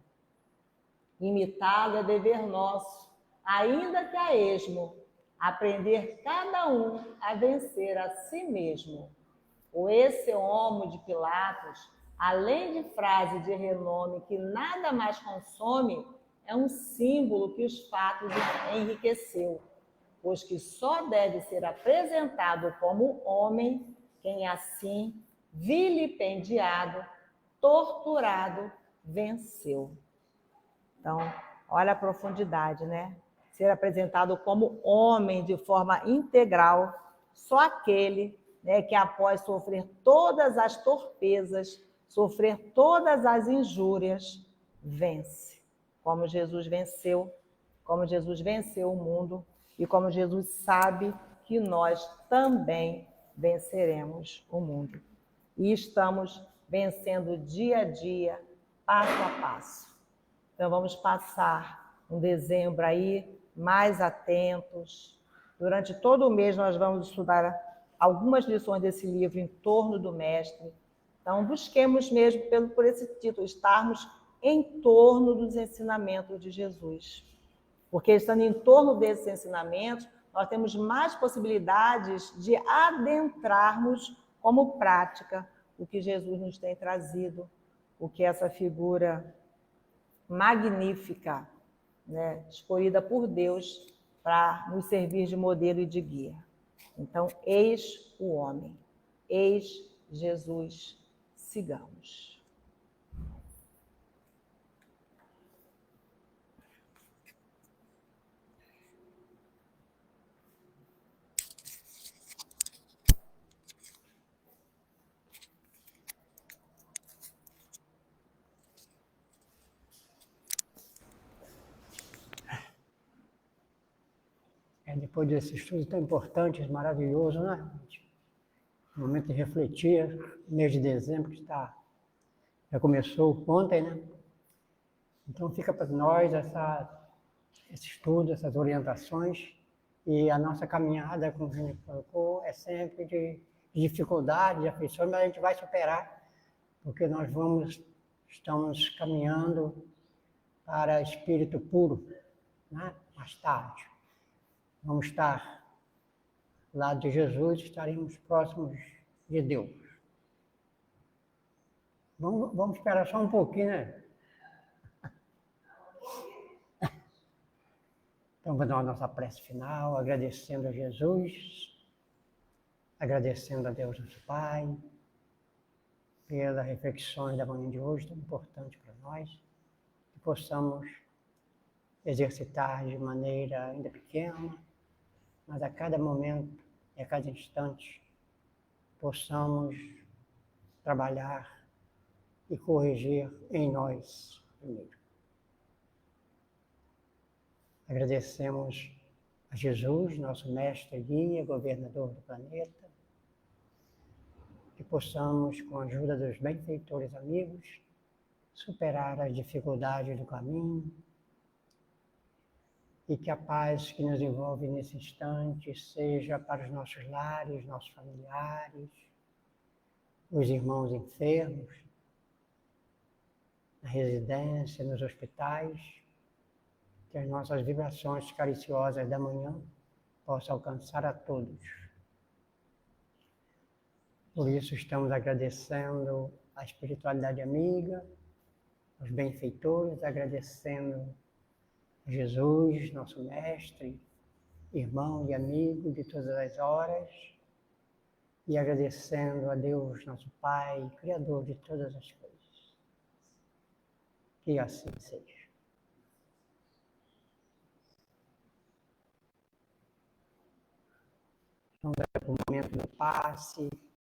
Imitá-lo é dever nosso, ainda que a esmo, aprender cada um a vencer a si mesmo. O esse homo de Pilatos, além de frase de renome que nada mais consome, é um símbolo que os fatos enriqueceu, pois que só deve ser apresentado como homem quem assim vilipendiado, torturado, venceu. Então, olha a profundidade, né? Ser apresentado como homem de forma integral, só aquele, né, que após sofrer todas as torpezas, sofrer todas as injúrias, vence. Como Jesus venceu o mundo e como Jesus sabe que nós também venceremos o mundo. E estamos vencendo dia a dia, passo a passo. Então vamos passar um dezembro aí mais atentos. Durante todo o mês nós vamos estudar algumas lições desse livro em torno do Mestre. Então busquemos mesmo por esse título, estarmos em torno dos ensinamentos de Jesus. Porque estando em torno desses ensinamentos, nós temos mais possibilidades de adentrarmos como prática o que Jesus nos tem trazido, o que essa figura magnífica, né, escolhida por Deus para nos servir de modelo e de guia. Então, eis o homem, eis Jesus, sigamos. Depois desse estudo tão importante, maravilhoso, né? Um momento de refletir, mês de dezembro que já começou ontem, né? Então fica para nós esse estudo, essas orientações, e a nossa caminhada, como a gente colocou, é sempre de dificuldade, de aflições, mas a gente vai superar, porque nós estamos caminhando para espírito puro, né? Mais tarde. Vamos estar ao lado de Jesus, estaremos próximos de Deus. Vamos esperar só um pouquinho, né? Então, vamos dar a nossa prece final, agradecendo a Jesus, agradecendo a Deus, nosso Pai, pelas reflexões da manhã de hoje, tão importante para nós, que possamos exercitar de maneira ainda pequena, mas a cada momento e a cada instante possamos trabalhar e corrigir em nós primeiro. Agradecemos a Jesus, nosso mestre e guia, governador do planeta, que possamos, com a ajuda dos benfeitores amigos, superar as dificuldades do caminho e que a paz que nos envolve nesse instante seja para os nossos lares, nossos familiares, os irmãos enfermos, na residência, nos hospitais, que as nossas vibrações cariciosas da manhã possam alcançar a todos. Por isso estamos agradecendo a espiritualidade amiga, os benfeitores, agradecendo a Jesus, nosso mestre, irmão e amigo de todas as horas, e agradecendo a Deus, nosso Pai, Criador de todas as coisas. Que assim seja. Então, o momento do passe,